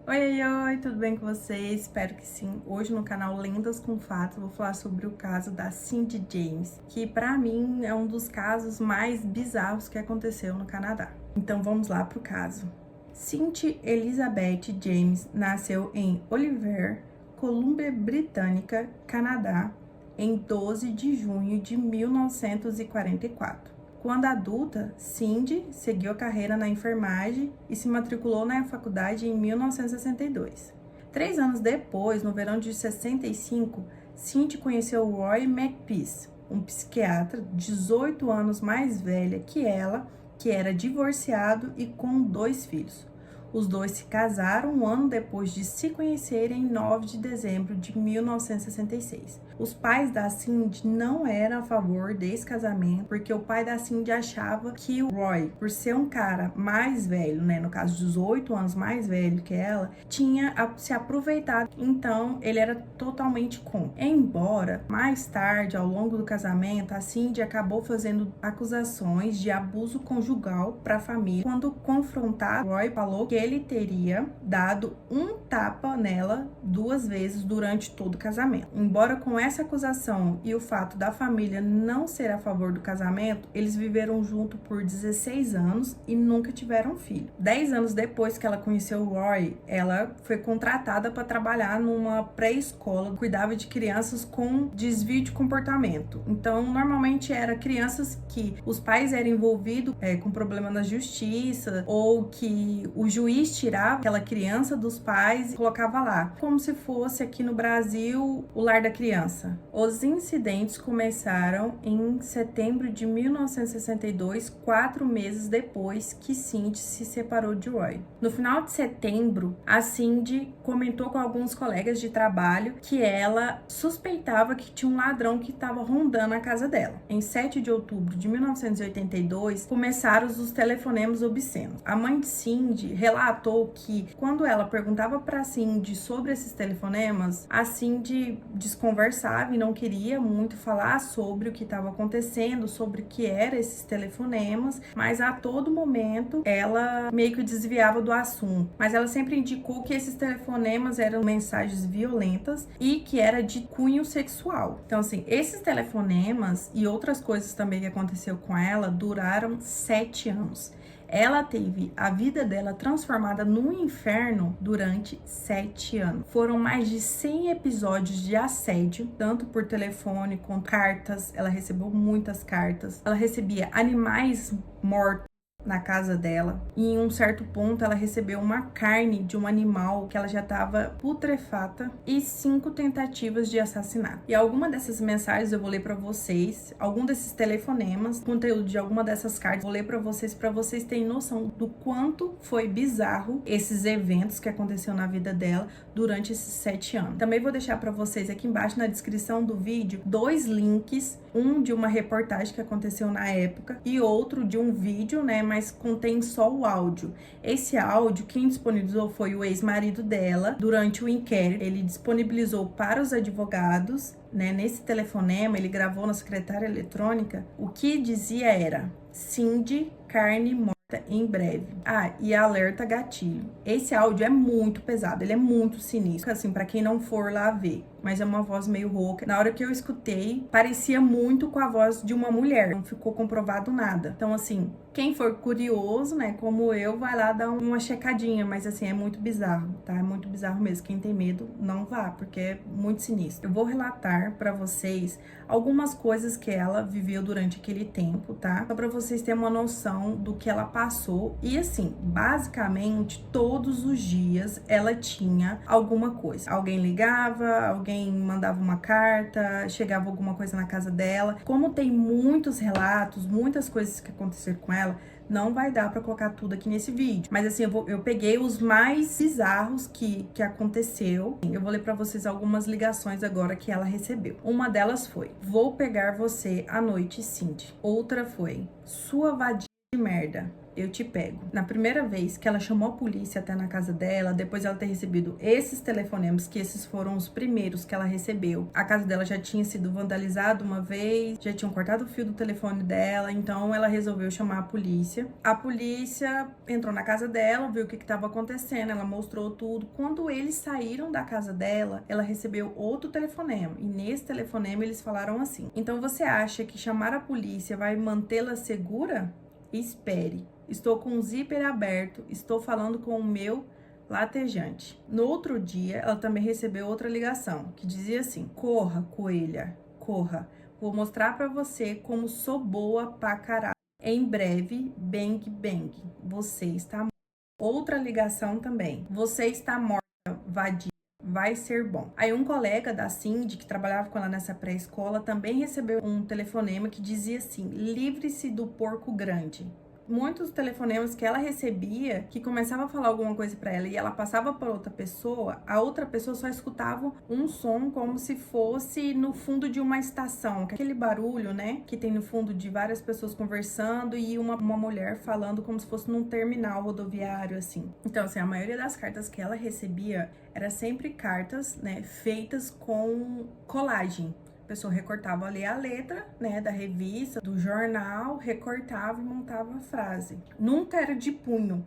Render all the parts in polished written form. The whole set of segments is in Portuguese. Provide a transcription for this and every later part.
Oi, tudo bem com vocês? Espero que sim. Hoje no canal Lendas com Fatos, vou falar sobre o caso da Cindy James, que pra mim é um dos casos mais bizarros que aconteceu no Canadá. Então vamos lá pro caso. Cindy Elizabeth James nasceu em Oliver, Colômbia Britânica, Canadá, em 12 de junho de 1944. Quando adulta, Cindy seguiu a carreira na enfermagem e se matriculou na faculdade em 1962. 3 anos depois, no verão de 65, Cindy conheceu Roy Makepeace, um psiquiatra 18 anos mais velha que ela, que era divorciado e com 2 filhos. Os dois se casaram um ano depois de se conhecerem em 9 de dezembro de 1966. Os pais da Cindy não eram a favor desse casamento, porque o pai da Cindy achava que o Roy, por ser um cara mais velho, né, no caso 18 anos mais velho que ela, tinha se aproveitado. Então, ele era totalmente contra. Embora, mais tarde, ao longo do casamento, a Cindy acabou fazendo acusações de abuso conjugal para a família. Quando confrontado, Roy falou que ele teria dado um tapa nela 2 vezes durante todo o casamento. Embora com essa acusação e o fato da família não ser a favor do casamento, eles viveram junto por 16 anos e nunca tiveram filho. 10 anos depois que ela conheceu o Roy, ela foi contratada para trabalhar numa pré-escola, cuidava de crianças com desvio de comportamento. Então, normalmente era crianças que os pais eram envolvidos com problema na justiça, ou que o juiz tirava aquela criança dos pais e colocava lá, como se fosse aqui no Brasil o lar da criança. Os incidentes começaram em setembro de 1962, 4 meses depois que Cindy se separou de Roy. No final de setembro, a Cindy comentou com alguns colegas de trabalho que ela suspeitava que tinha um ladrão que estava rondando a casa dela. Em 7 de outubro de 1982, começaram os telefonemas obscenos. A mãe de Cindy relatou que, quando ela perguntava para Cindy sobre esses telefonemas, a Cindy desconversava e não queria muito falar sobre o que estava acontecendo, sobre o que eram esses telefonemas, mas a todo momento ela meio que desviava do assunto. Mas ela sempre indicou que esses telefonemas eram mensagens violentas e que era de cunho sexual. Então, assim, esses telefonemas e outras coisas também que aconteceu com ela duraram 7 anos. Ela teve a vida dela transformada num inferno durante 7 anos. Foram mais de 100 episódios de assédio, tanto por telefone quanto cartas. Ela recebeu muitas cartas. Ela recebia animais mortos na casa dela, e em um certo ponto ela recebeu uma carne de um animal que ela já estava putrefata, e 5 tentativas de assassinato. E alguma dessas mensagens eu vou ler para vocês, algum desses telefonemas, conteúdo de alguma dessas cartas, vou ler para vocês terem noção do quanto foi bizarro esses eventos que aconteceu na vida dela durante esses 7 anos. Também vou deixar para vocês aqui embaixo na descrição do vídeo 2 links, um de uma reportagem que aconteceu na época e outro de um vídeo, né, mas contém só o áudio. Esse áudio, quem disponibilizou foi o ex-marido dela durante o inquérito. Ele disponibilizou para os advogados, né, nesse telefonema, ele gravou na secretária eletrônica. O que dizia era: Cindy, carne morta em breve. E alerta gatilho. Esse áudio é muito pesado, ele é muito sinistro, assim, para quem não for lá ver. Mas é uma voz meio rouca. Na hora que eu escutei, parecia muito com a voz de uma mulher. Não ficou comprovado nada. Então, assim, quem for curioso, né, como eu, vai lá dar uma checadinha. Mas, assim, é muito bizarro, tá? É muito bizarro mesmo. Quem tem medo, não vá, porque é muito sinistro. Eu vou relatar pra vocês algumas coisas que ela viveu durante aquele tempo, tá? Só pra vocês terem uma noção do que ela passou. E, assim, basicamente, todos os dias ela tinha alguma coisa. Alguém ligava, alguém mandava uma carta, chegava alguma coisa na casa dela. Como tem muitos relatos, muitas coisas que aconteceram com ela, não vai dar pra colocar tudo aqui nesse vídeo. Mas assim, eu peguei os mais bizarros que aconteceu. Eu vou ler pra vocês algumas ligações agora que ela recebeu. Uma delas foi: vou pegar você à noite, Cindy. Outra foi: sua vadia de merda, eu te pego. Na primeira vez que ela chamou a polícia até na casa dela, depois ela ter recebido esses telefonemas, que esses foram os primeiros que ela recebeu, a casa dela já tinha sido vandalizada uma vez, já tinham cortado o fio do telefone dela, então ela resolveu chamar a polícia. A polícia entrou na casa dela, viu o que estava acontecendo, ela mostrou tudo. Quando eles saíram da casa dela, ela recebeu outro telefonema, e nesse telefonema eles falaram assim: então você acha que chamar a polícia vai mantê-la segura? Espere. Estou com o zíper aberto, estou falando com o meu latejante. No outro dia, ela também recebeu outra ligação, que dizia assim: corra, coelha, corra. Vou mostrar pra você como sou boa pra caralho. Em breve, bang, bang. Você está morta. Outra ligação também: você está morta, vadia. Vai ser bom. Aí um colega da Cindy, que trabalhava com ela nessa pré-escola, também recebeu um telefonema que dizia assim: livre-se do porco grande. Muitos telefonemas que ela recebia, que começava a falar alguma coisa pra ela e ela passava para outra pessoa, a outra pessoa só escutava um som como se fosse no fundo de uma estação, aquele barulho, né, que tem no fundo de várias pessoas conversando e uma mulher falando como se fosse num terminal rodoviário, assim. Então, assim, a maioria das cartas que ela recebia era sempre cartas, né, feitas com colagem. A pessoa recortava ali a letra, né, da revista, do jornal, recortava e montava a frase. Nunca era de punho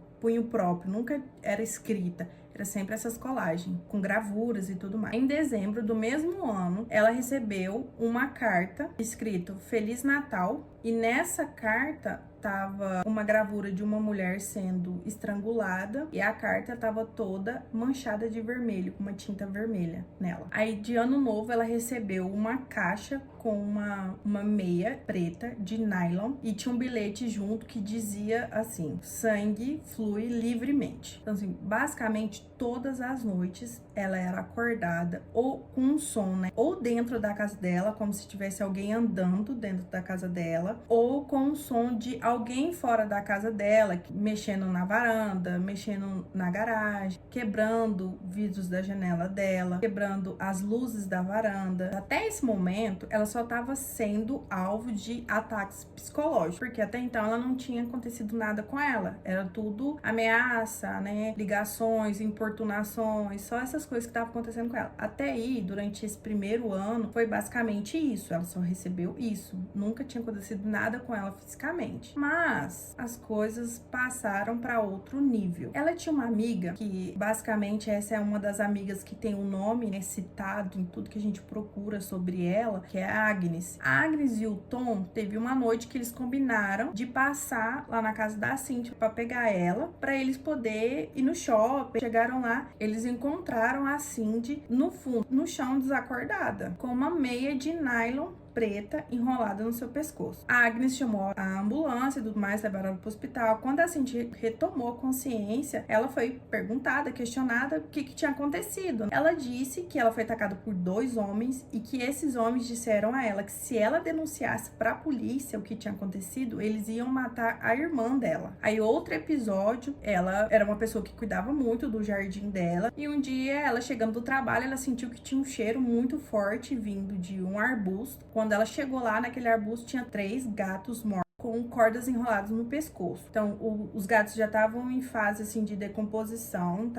próprio, nunca era escrita. Era sempre essas colagens, com gravuras e tudo mais. Em dezembro do mesmo ano, ela recebeu uma carta escrito Feliz Natal, e nessa carta tava uma gravura de uma mulher sendo estrangulada e a carta tava toda manchada de vermelho, com uma tinta vermelha nela. Aí de ano novo ela recebeu uma caixa com uma meia preta de nylon e tinha um bilhete junto que dizia assim: sangue flui livremente. Então assim, basicamente todas as noites ela era acordada ou com um som, né, ou dentro da casa dela, como se tivesse alguém andando dentro da casa dela, ou com um som de alguém fora da casa dela, mexendo na varanda, mexendo na garagem, quebrando vidros da janela dela, quebrando as luzes da varanda. Até esse momento, ela só estava sendo alvo de ataques psicológicos, porque até então ela não tinha acontecido nada com ela. Era tudo ameaça, né, ligações, importunações, só essas coisas que estavam acontecendo com ela. Até aí, durante esse primeiro ano, foi basicamente isso. Ela só recebeu isso. Nunca tinha acontecido nada com ela fisicamente. Mas as coisas passaram para outro nível. Ela tinha uma amiga que, basicamente, essa é uma das amigas que tem o nome, né, citado em tudo que a gente procura sobre ela, que é a Agnes. A Agnes e o Tom teve uma noite que eles combinaram de passar lá na casa da Cynthia para pegar ela, para eles poder ir no shopping. Chegaram lá, eles encontraram a Cindy no fundo, no chão, desacordada, com uma meia de nylon preta enrolada no seu pescoço. A Agnes chamou a ambulância e tudo mais, levaram ela pro hospital. Quando a Cindy retomou a consciência, ela foi perguntada, questionada o que tinha acontecido. Ela disse que ela foi atacada por 2 homens e que esses homens disseram a ela que se ela denunciasse pra polícia o que tinha acontecido, eles iam matar a irmã dela. Aí outro episódio, ela era uma pessoa que cuidava muito do jardim dela e um dia, ela chegando do trabalho, ela sentiu que tinha um cheiro muito forte vindo de um arbusto. Quando ela chegou lá, naquele arbusto tinha 3 gatos mortos com cordas enroladas no pescoço. Então, os gatos já estavam em fase, assim, de decomposição,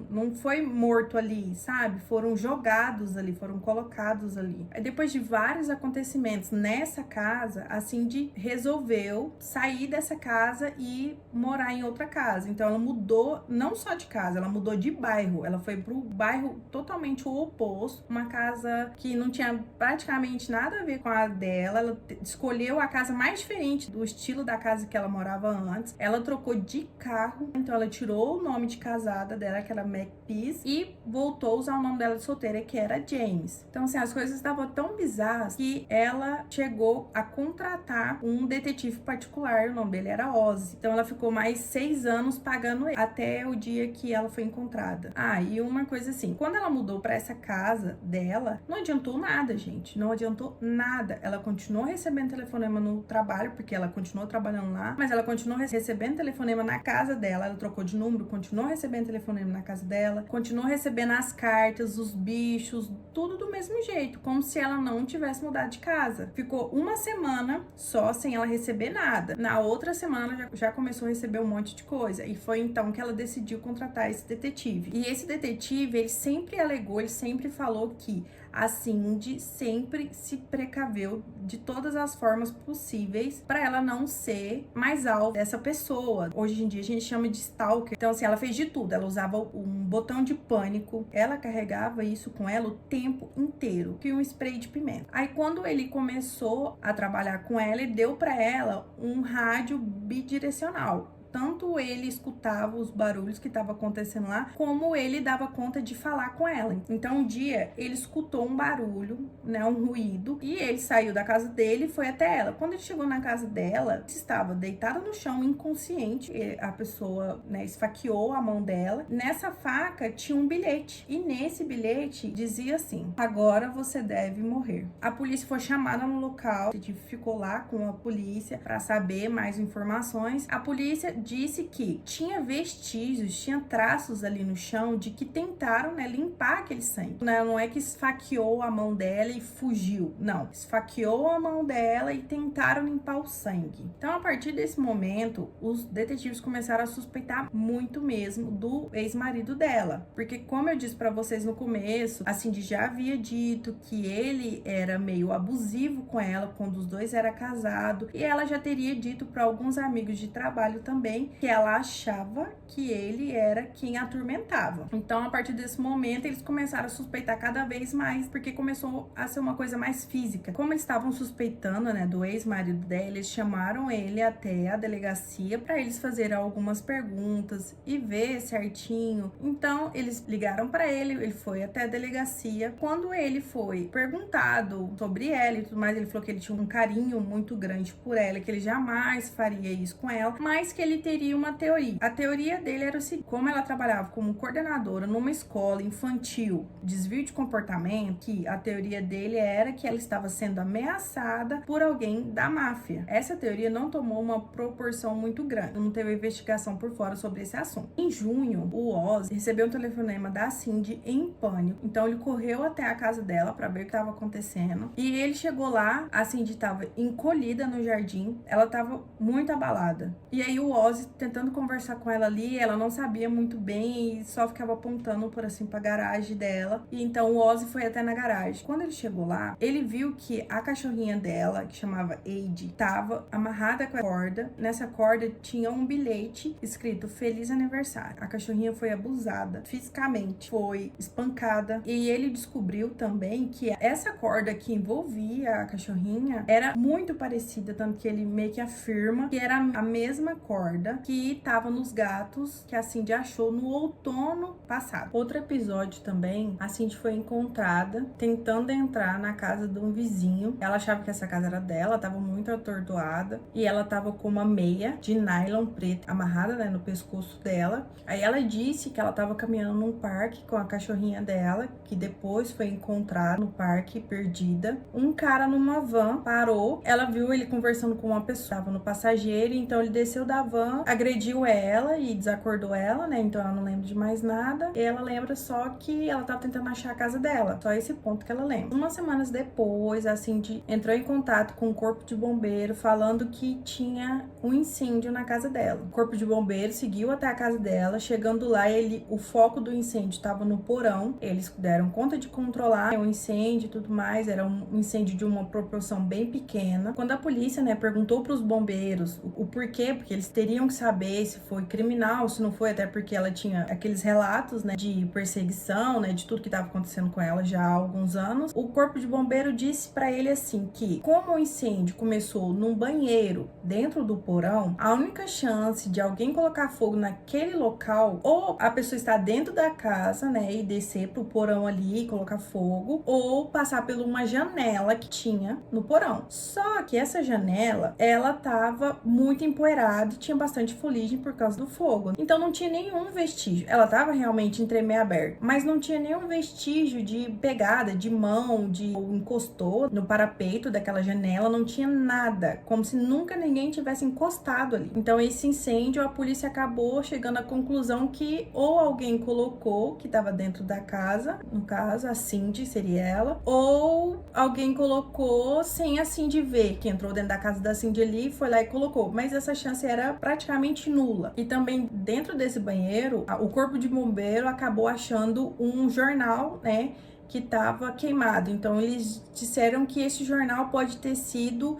não foi morto ali, sabe? Foram jogados ali, foram colocados ali. Aí, depois de vários acontecimentos nessa casa, a Cindy resolveu sair dessa casa e morar em outra casa. Então, ela mudou, não só de casa, ela mudou de bairro. Ela foi pro bairro totalmente o oposto, uma casa que não tinha praticamente nada a ver com a dela. Ela escolheu a casa mais diferente do estilo da casa que ela morava antes. Ela trocou de carro, então ela tirou o nome de casada dela, que era Macpeace, e voltou a usar o nome dela de solteira, que era James. Então, assim, as coisas estavam tão bizarras que ela chegou a contratar um detetive particular, o nome dele era Ozzy. Então, ela ficou mais 6 anos pagando ele, até o dia que ela foi encontrada. Ah, e uma coisa assim, quando ela mudou pra essa casa dela, não adiantou nada, gente. Não adiantou nada. Ela continuou recebendo telefonema no trabalho, porque ela continuou trabalhando lá, mas ela continuou recebendo telefonema na casa dela, ela trocou de número, continuou recebendo telefonema na casa dela, continuou recebendo as cartas, os bichos, tudo do mesmo jeito, como se ela não tivesse mudado de casa. Ficou uma semana só sem ela receber nada. Na outra semana ela já começou a receber um monte de coisa, e foi então que ela decidiu contratar esse detetive. E esse detetive, ele sempre alegou, ele sempre falou que a Cindy sempre se precaveu de todas as formas possíveis para ela não ser mais alvo dessa pessoa. Hoje em dia a gente chama de stalker. Então, assim, ela fez de tudo. Ela usava um botão de pânico. Ela carregava isso com ela o tempo inteiro, que um spray de pimenta. Aí, quando ele começou a trabalhar com ela, ele deu para ela um rádio bidirecional. Tanto ele escutava os barulhos que estavam acontecendo lá, como ele dava conta de falar com ela. Então, um dia, ele escutou um barulho, né, um ruído, e ele saiu da casa dele e foi até ela. Quando ele chegou na casa dela, estava deitada no chão, inconsciente. A pessoa, né, esfaqueou a mão dela. Nessa faca tinha um bilhete, e nesse bilhete dizia assim: agora você deve morrer. A polícia foi chamada no local, a gente ficou lá com a polícia para saber mais informações. A polícia disse que tinha vestígios, tinha traços ali no chão de que tentaram, né, limpar aquele sangue. Não é que esfaqueou a mão dela e fugiu, não. Esfaqueou a mão dela e tentaram limpar o sangue. Então, a partir desse momento, os detetives começaram a suspeitar muito mesmo do ex-marido dela. Porque, como eu disse pra vocês no começo, a Cindy já havia dito que ele era meio abusivo com ela quando os dois eram casados. E ela já teria dito para alguns amigos de trabalho também que ela achava que ele era quem a atormentava. Então, a partir desse momento, eles começaram a suspeitar cada vez mais, porque começou a ser uma coisa mais física. Como eles estavam suspeitando, né, do ex-marido dela, eles chamaram ele até a delegacia para eles fazerem algumas perguntas e ver certinho. Então, eles ligaram para ele, ele foi até a delegacia. Quando ele foi perguntado sobre ela e tudo mais, ele falou que ele tinha um carinho muito grande por ela, que ele jamais faria isso com ela, mas que ele teria uma teoria. A teoria dele era o seguinte: como ela trabalhava como coordenadora numa escola infantil, desvio de comportamento, que a teoria dele era que ela estava sendo ameaçada por alguém da máfia. Essa teoria não tomou uma proporção muito grande, não teve investigação por fora sobre esse assunto. Em junho, o Oz recebeu um telefonema da Cindy em pânico, então ele correu até a casa dela para ver o que estava acontecendo, e ele chegou lá, a Cindy estava encolhida no jardim, ela estava muito abalada, e aí o Oz tentando conversar com ela ali, ela não sabia muito bem e só ficava apontando por assim pra garagem dela. E então o Ozzy foi até na garagem. Quando ele chegou lá, ele viu que a cachorrinha dela, que chamava Eide, tava amarrada com a corda. Nessa corda tinha um bilhete escrito Feliz Aniversário. A cachorrinha foi abusada fisicamente, foi espancada, e ele descobriu também que essa corda que envolvia a cachorrinha era muito parecida, tanto que ele meio que afirma que era a mesma corda que estava nos gatos que a Cindy achou no outono passado. Outro episódio também, a Cindy foi encontrada tentando entrar na casa de um vizinho. Ela achava que essa casa era dela, estava muito atordoada, e ela estava com uma meia de nylon preta amarrada, né, no pescoço dela. Aí ela disse que ela estava caminhando num parque com a cachorrinha dela, que depois foi encontrada no parque perdida. Um cara numa van parou, ela viu ele conversando com uma pessoa, estava no passageiro, então ele desceu da van, agrediu ela e desacordou ela, né? Então ela não lembra de mais nada. E ela lembra só que ela tava tentando achar a casa dela. Só esse ponto que ela lembra. Umas semanas depois, a Cindy entrou em contato com o corpo de bombeiro falando que tinha um incêndio na casa dela. O corpo de bombeiro seguiu até a casa dela. Chegando lá, o foco do incêndio estava no porão. Eles deram conta de controlar o incêndio e tudo mais. Era um incêndio de uma proporção bem pequena. Quando a polícia, né, perguntou para os bombeiros o porquê, porque eles teriam que saber se foi criminal, se não foi, até porque ela tinha aqueles relatos, né, de perseguição, né, de tudo que estava acontecendo com ela já há alguns anos. O corpo de bombeiro disse para ele assim que, como o incêndio começou num banheiro dentro do porão, a única chance de alguém colocar fogo naquele local, ou a pessoa está dentro da casa, né, e descer pro porão ali e colocar fogo, ou passar por uma janela que tinha no porão. Só que essa janela, ela tava muito empoeirada e tinha bastante fuligem por causa do fogo. Então não tinha nenhum vestígio. Ela tava realmente entremeaberta, mas não tinha nenhum vestígio de pegada, de mão, de encostou no parapeito daquela janela, não tinha nada, como se nunca ninguém tivesse encostado ali. Então esse incêndio, a polícia acabou chegando à conclusão que ou alguém colocou, que estava dentro da casa, no caso a Cindy seria ela, ou alguém colocou sem a Cindy ver, que entrou dentro da casa da Cindy ali, foi lá e colocou, mas essa chance era praticamente nula. E também dentro desse banheiro, o corpo de bombeiro acabou achando um jornal, né, que estava queimado. Então eles disseram que esse jornal pode ter sido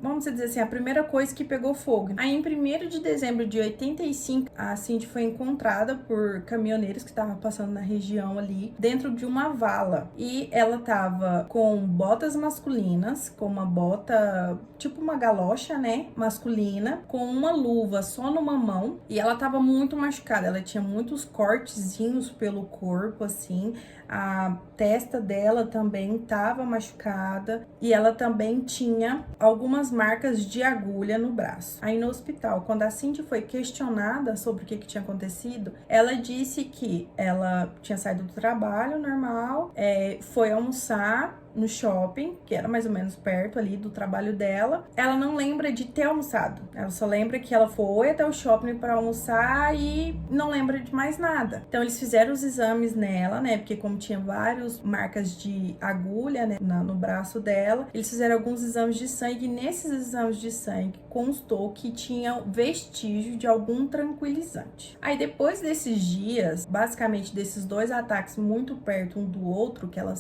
vamos dizer assim, a primeira coisa que pegou fogo. Aí, em 1º de dezembro de 85, a Cindy foi encontrada por caminhoneiros que estavam passando na região ali, dentro de uma vala. E ela tava com botas masculinas, com uma bota, tipo uma galocha, né, masculina, com uma luva só numa mão. E ela tava muito machucada, ela tinha muitos cortezinhos pelo corpo, assim. A testa dela também tava machucada e ela também tinha algumas marcas de agulha no braço. Aí no hospital, quando a Cindy foi questionada sobre o que tinha acontecido, ela disse que ela tinha saído do trabalho normal, foi almoçar no shopping, que era mais ou menos perto ali do trabalho dela. Ela não lembra de ter almoçado. Ela só lembra que ela foi até o shopping para almoçar e não lembra de mais nada. Então eles fizeram os exames nela, né? Porque como tinha várias marcas de agulha, né, no braço dela, eles fizeram alguns exames de sangue e nesses exames de sangue constou que tinha vestígio de algum tranquilizante. Aí depois desses dias, basicamente desses 2 ataques muito perto um do outro que ela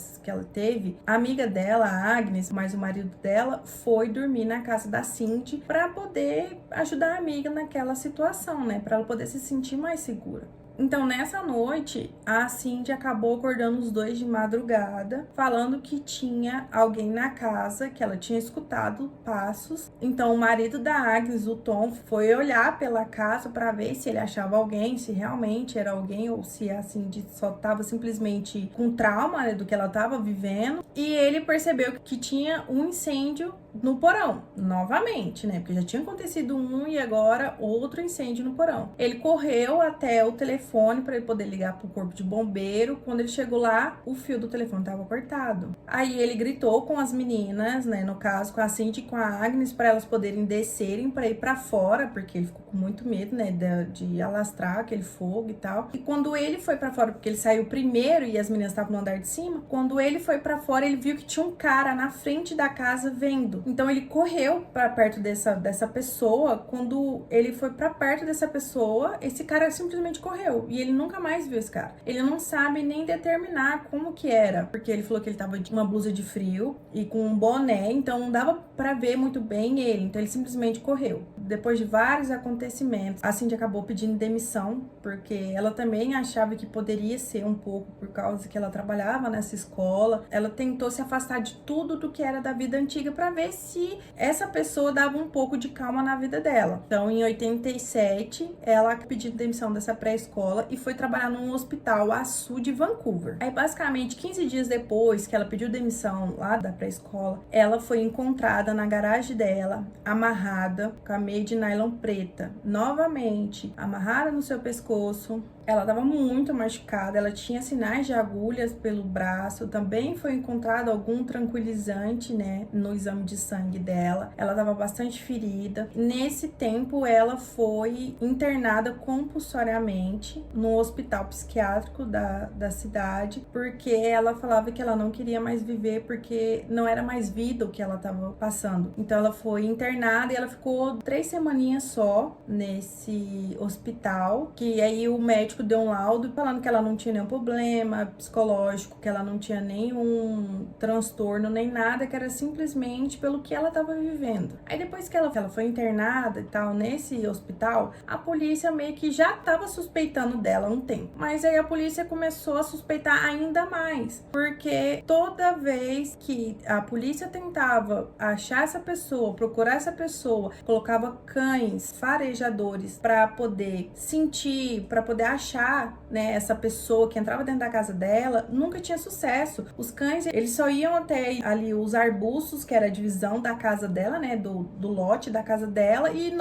teve, a amiga dela, a Agnes, mais o marido dela, foi dormir na casa da Cindy para poder ajudar a amiga naquela situação, né? Para ela poder se sentir mais segura. Então, nessa noite, a Cindy acabou acordando os dois de madrugada, falando que tinha alguém na casa, que ela tinha escutado passos. Então, o marido da Agnes, o Tom, foi olhar pela casa para ver se ele achava alguém, se realmente era alguém ou se a Cindy só estava simplesmente com trauma, né, do que ela estava vivendo. E ele percebeu que tinha um incêndio no porão, novamente, né? Porque já tinha acontecido um e agora outro incêndio no porão. Ele correu até o telefone para ele poder ligar pro corpo de bombeiro. Quando ele chegou lá, o fio do telefone estava cortado. Aí ele gritou com as meninas, né? No caso, com a Cindy e com a Agnes, para elas poderem descerem para ir para fora, porque ele ficou com muito medo, né? De alastrar aquele fogo e tal. E quando ele foi para fora, porque ele saiu primeiro e as meninas estavam no andar de cima, quando ele foi para fora, ele viu que tinha um cara na frente da casa vendo. Então ele correu para perto dessa pessoa. Quando ele foi para perto dessa pessoa, esse cara simplesmente correu e ele nunca mais viu esse cara. Ele não sabe nem determinar como que era, porque ele falou que ele tava de uma blusa de frio e com um boné, então não dava para ver muito bem ele. Então ele simplesmente correu. Depois de vários acontecimentos, a Cindy acabou pedindo demissão, porque ela também achava que poderia ser um pouco por causa que ela trabalhava nessa escola. Ela tentou se afastar de tudo do que era da vida antiga para ver se essa pessoa dava um pouco de calma na vida dela. Então, em 87, ela pediu demissão dessa pré-escola e foi trabalhar num hospital a sul de Vancouver. Aí, basicamente, 15 dias depois que ela pediu demissão lá da pré-escola, ela foi encontrada na garagem dela, amarrada, com a meia de nylon preta, novamente amarrada no seu pescoço. Ela estava muito machucada, ela tinha sinais de agulhas pelo braço, também foi encontrado algum tranquilizante, né, no exame de sangue dela. Ela estava bastante ferida. Nesse tempo, ela foi internada compulsoriamente no hospital psiquiátrico da cidade, porque ela falava que ela não queria mais viver, porque não era mais vida o que ela estava passando. Então, ela foi internada e ela ficou 3 semaninhas só nesse hospital, que aí o médico deu um laudo falando que ela não tinha nenhum problema psicológico, que ela não tinha nenhum transtorno, nem nada, que era simplesmente pelo que ela estava vivendo. Aí depois que ela foi internada e tal, nesse hospital, a polícia meio que já estava suspeitando dela há um tempo. Mas aí a polícia começou a suspeitar ainda mais, porque toda vez que a polícia tentava achar essa pessoa, procurar essa pessoa, colocava cães farejadores para poder sentir, para poder achar achar, né, essa pessoa que entrava dentro da casa dela nunca tinha sucesso. Os cães, eles só iam até ali os arbustos, que era a divisão da casa dela, né, do lote da casa dela, e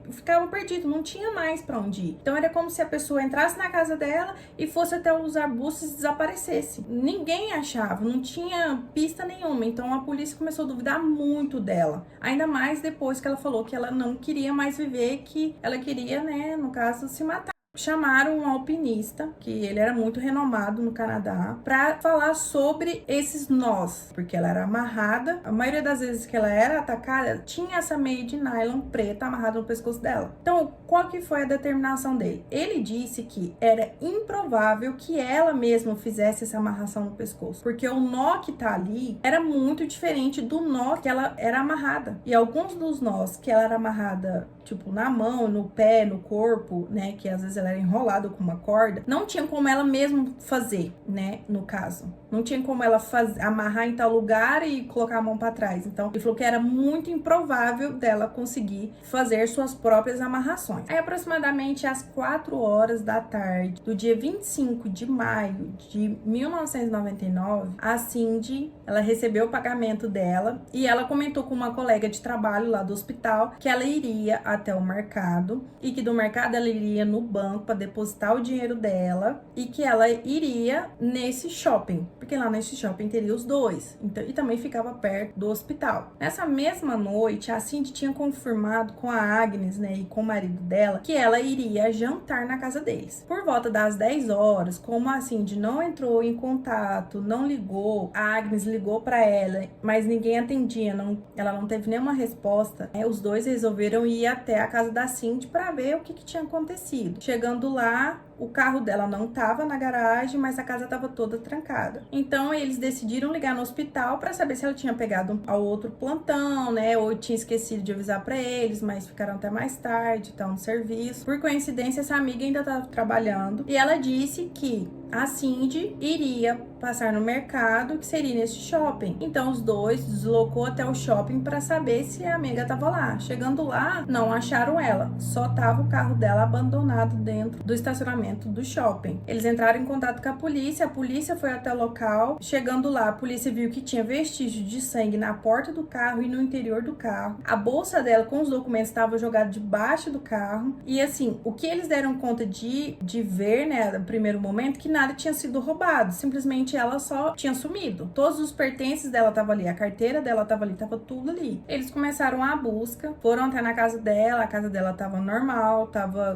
ficavam perdidos, não tinha mais pra onde ir. Então era como se a pessoa entrasse na casa dela e fosse até os arbustos e desaparecesse. Ninguém achava, não tinha pista nenhuma. Então a polícia começou a duvidar muito dela. Ainda mais depois que ela falou que ela não queria mais viver, que ela queria, né, no caso, se matar. Chamaram um alpinista, que ele era muito renomado no Canadá, para falar sobre esses nós, porque ela era amarrada. A maioria das vezes que ela era atacada, tinha essa meia de nylon preta amarrada no pescoço dela. Então, qual que foi a determinação dele? Ele disse que era improvável que ela mesma fizesse essa amarração no pescoço, porque o nó que tá ali era muito diferente do nó que ela era amarrada. E alguns dos nós que ela era amarrada, tipo, na mão, no pé, no corpo, né, que às vezes ela era enrolada com uma corda, não tinha como ela mesma fazer, né, no caso. Não tinha como ela amarrar em tal lugar e colocar a mão para trás. Então, ele falou que era muito improvável dela conseguir fazer suas próprias amarrações. Aí, aproximadamente às 4 horas da tarde do dia 25 de maio de 1999, a Cindy, ela recebeu o pagamento dela e ela comentou com uma colega de trabalho lá do hospital que ela iria até o mercado e que do mercado ela iria no banco para depositar o dinheiro dela e que ela iria nesse shopping, porque lá nesse shopping teria os dois, então, e também ficava perto do hospital. Nessa mesma noite, a Cindy tinha confirmado com a Agnes, né, e com o marido dela, que ela iria jantar na casa deles. Por volta das 10 horas, como a Cindy não entrou em contato, não ligou, a Agnes ligou para ela, mas ninguém atendia, ela não teve nenhuma resposta, né, os dois resolveram ir até a casa da Cindy para ver o que tinha acontecido. Chegando lá, o carro dela não estava na garagem, mas a casa estava toda trancada. Então, eles decidiram ligar no hospital para saber se ela tinha pegado ao outro plantão, né? Ou tinha esquecido de avisar para eles, mas ficaram até mais tarde, estão no serviço. Por coincidência, essa amiga ainda estava trabalhando. E ela disse que a Cindy iria passar no mercado, que seria nesse shopping. Então, os dois deslocou até o shopping para saber se a amiga estava lá. Chegando lá, não acharam ela. Só tava o carro dela abandonado dentro do estacionamento do shopping. Eles entraram em contato com a polícia foi até o local. Chegando lá, a polícia viu que tinha vestígio de sangue na porta do carro e no interior do carro. A bolsa dela com os documentos estava jogada debaixo do carro. E assim, o que eles deram conta de ver, né, no primeiro momento, que nada tinha sido roubado. Simplesmente ela só tinha sumido. Todos os pertences dela estavam ali, a carteira dela estava ali, estava tudo ali. Eles começaram a busca, foram até na casa dela, a casa dela estava normal,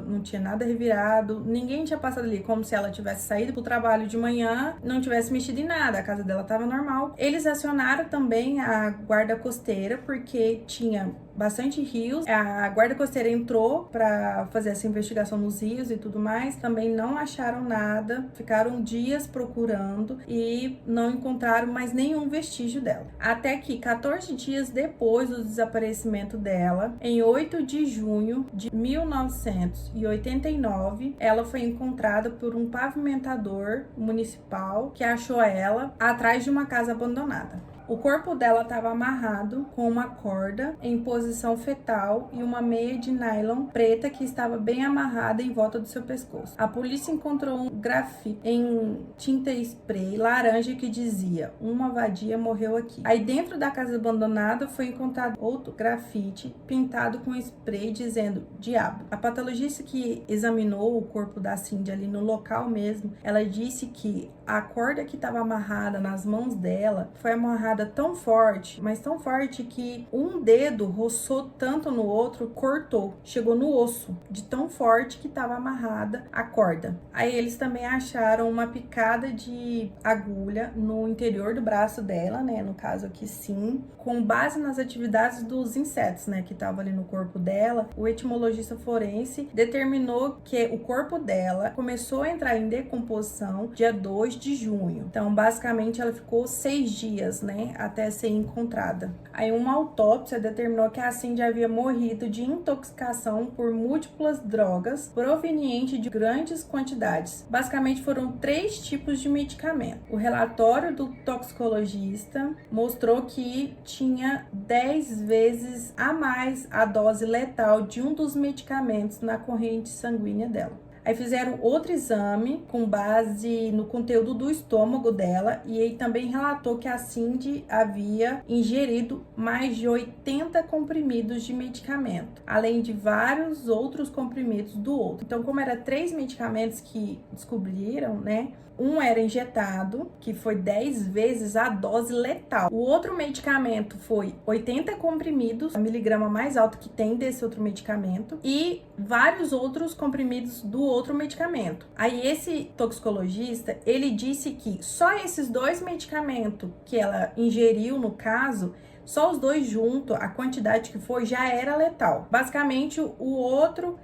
não tinha nada revirado, ninguém tinha passado ali, como se ela tivesse saído pro trabalho de manhã, não tivesse mexido em nada, a casa dela estava normal. Eles acionaram também a guarda costeira, porque tinha bastante rios. A guarda costeira entrou para fazer essa investigação nos rios e tudo mais. Também não acharam nada. Ficaram dias procurando e não encontraram mais nenhum vestígio dela. Até que 14 dias depois do desaparecimento dela, em 8 de junho de 1989, ela foi encontrada por um pavimentador municipal que achou ela atrás de uma casa abandonada. O corpo dela estava amarrado com uma corda em posição fetal e uma meia de nylon preta que estava bem amarrada em volta do seu pescoço. A polícia encontrou um grafite em tinta spray laranja que dizia: "Uma vadia morreu aqui". Aí dentro da casa abandonada foi encontrado outro grafite pintado com spray dizendo "Diabo". A patologista que examinou o corpo da Cindy ali no local mesmo, ela disse que a corda que estava amarrada nas mãos dela foi amarrada tão forte, mas tão forte que um dedo roçou tanto no outro, cortou, chegou no osso, de tão forte que estava amarrada a corda. Aí eles também acharam uma picada de agulha no interior do braço dela, né, no caso aqui sim, com base nas atividades dos insetos, né, que estavam ali no corpo dela. O etimologista forense determinou que o corpo dela começou a entrar em decomposição dia 2 de junho. Então, basicamente, ela ficou 6 dias, né, até ser encontrada. Aí uma autópsia determinou que a Cindy havia morrido de intoxicação por múltiplas drogas provenientes de grandes quantidades. Basicamente foram 3 tipos de medicamento. O relatório do toxicologista mostrou que tinha 10 vezes a mais a dose letal de um dos medicamentos na corrente sanguínea dela. Aí fizeram outro exame com base no conteúdo do estômago dela e aí também relatou que a Cindy havia ingerido mais de 80 comprimidos de medicamento, além de vários outros comprimidos do outro. Então, como era 3 medicamentos que descobriram, né? Um era injetado, que foi 10 vezes a dose letal. O outro medicamento foi 80 comprimidos, a miligrama mais alto que tem desse outro medicamento, e vários outros comprimidos do outro medicamento. Aí esse toxicologista, ele disse que só esses 2 medicamentos que ela ingeriu, no caso, só os 2 juntos, a quantidade que foi, já era letal. Basicamente, o outro,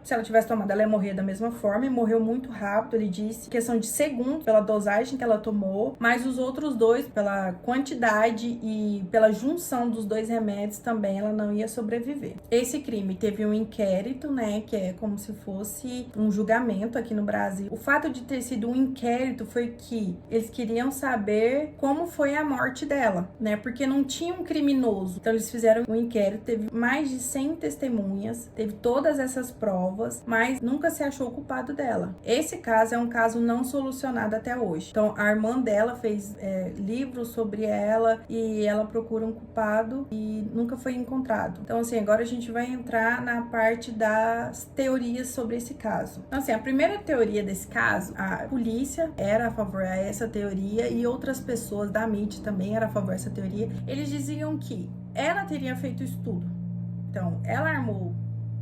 se ela tivesse tomado, ela ia morrer da mesma forma, e morreu muito rápido, ele disse, questão de segundos, pela dosagem que ela tomou, mas os outros 2, pela quantidade e pela junção dos 2 remédios, também ela não ia sobreviver. Esse crime teve um inquérito, né, que é como se fosse um julgamento aqui no Brasil. O fato de ter sido um inquérito foi que eles queriam saber como foi a morte dela, né, porque não tinha um criminoso. Então eles fizeram um inquérito, teve mais de 100 testemunhas, teve todas essas provas, mas nunca se achou o culpado dela. Esse caso é um caso não solucionado até hoje. Então a irmã dela fez livros sobre ela e ela procura um culpado e nunca foi encontrado. Então assim, agora a gente vai entrar na parte das teorias sobre esse caso. Então assim, a primeira teoria desse caso, a polícia era a favor dessa teoria e outras pessoas da mídia também eram a favor dessa teoria. Eles diziam que ela teria feito isso tudo. Então, ela armou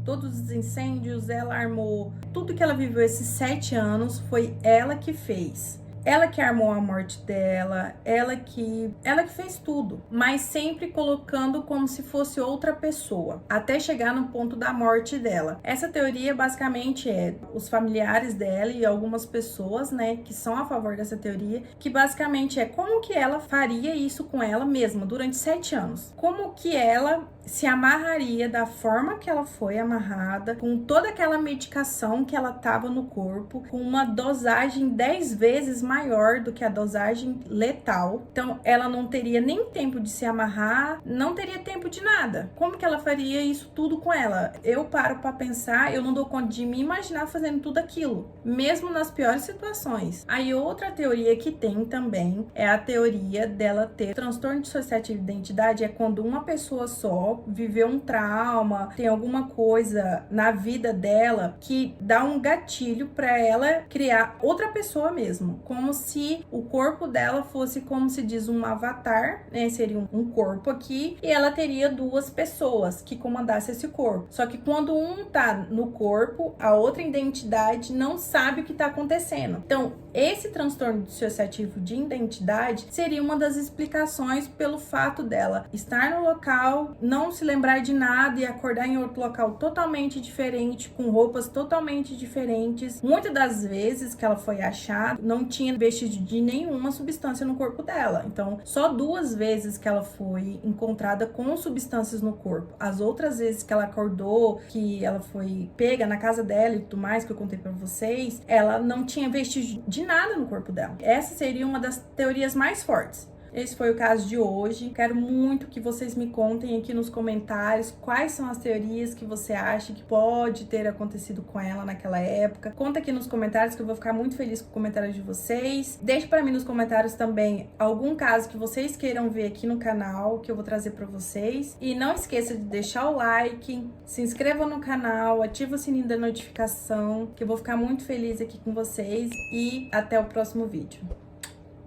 todos os incêndios, ela armou tudo que ela viveu esses 7 anos, foi ela que fez. Ela que armou a morte dela, ela que fez tudo, mas sempre colocando como se fosse outra pessoa, até chegar no ponto da morte dela. Essa teoria basicamente é os familiares dela e algumas pessoas, né, que são a favor dessa teoria, que basicamente é como que ela faria isso com ela mesma durante 7 anos. Como que ela se amarraria da forma que ela foi amarrada, com toda aquela medicação que ela tava no corpo, com uma dosagem 10 vezes maior do que a dosagem letal. Então, ela não teria nem tempo de se amarrar, não teria tempo de nada. Como que ela faria isso tudo com ela? Eu paro pra pensar, eu não dou conta de me imaginar fazendo tudo aquilo, mesmo nas piores situações. Aí, outra teoria que tem também é a teoria dela ter transtorno dissociativo de identidade, é quando uma pessoa só viveu um trauma, tem alguma coisa na vida dela que dá um gatilho para ela criar outra pessoa mesmo, como se o corpo dela fosse, como se diz, um avatar, né? Seria um corpo aqui e ela teria 2 pessoas que comandassem esse corpo. Só que quando um tá no corpo, a outra identidade não sabe o que tá acontecendo. Então, esse transtorno dissociativo de identidade seria uma das explicações pelo fato dela estar no local, não se lembrar de nada e acordar em outro local totalmente diferente, com roupas totalmente diferentes. Muitas das vezes que ela foi achada, não tinha vestígio de nenhuma substância no corpo dela. Então, só 2 vezes que ela foi encontrada com substâncias no corpo. As outras vezes que ela acordou, que ela foi pega na casa dela e tudo mais, que eu contei pra vocês, ela não tinha vestígio de nada no corpo dela. Essa seria uma das teorias mais fortes. Esse foi o caso de hoje. Quero muito que vocês me contem aqui nos comentários quais são as teorias que você acha que pode ter acontecido com ela naquela época. Conta aqui nos comentários que eu vou ficar muito feliz com o comentário de vocês. Deixe para mim nos comentários também algum caso que vocês queiram ver aqui no canal, que eu vou trazer para vocês. E não esqueça de deixar o like, se inscreva no canal, ativa o sininho da notificação, que eu vou ficar muito feliz aqui com vocês. E até o próximo vídeo.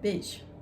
Beijo!